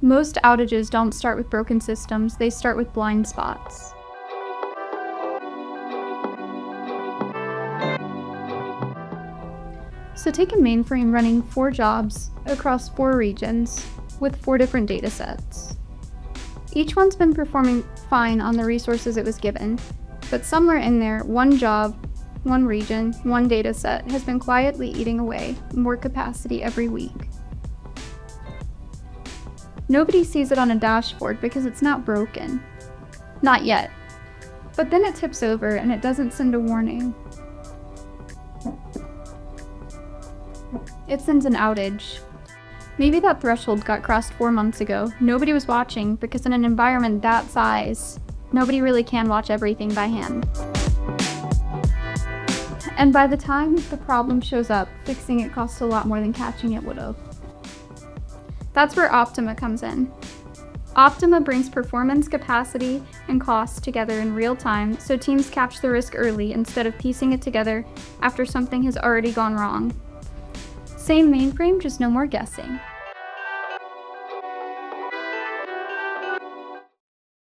Most outages don't start with broken systems, they start with blind spots. So take a mainframe running 4 jobs across 4 regions with 4 different datasets. Each one's been performing fine on the resources it was given, but somewhere in there, one job, one region, one dataset has been quietly eating away more capacity every week. Nobody sees it on a dashboard because it's not broken. Not yet. But then it tips over and it doesn't send a warning. It sends an outage. Maybe that threshold got crossed 4 months ago. Nobody was watching because in an environment that size, nobody really can watch everything by hand. And by the time the problem shows up, fixing it costs a lot more than catching it would have. That's where OPTIMAⁿ comes in. OPTIMAⁿ brings performance, capacity, and cost together in real time so teams catch the risk early instead of piecing it together after something has already gone wrong. Same mainframe, just no more guessing.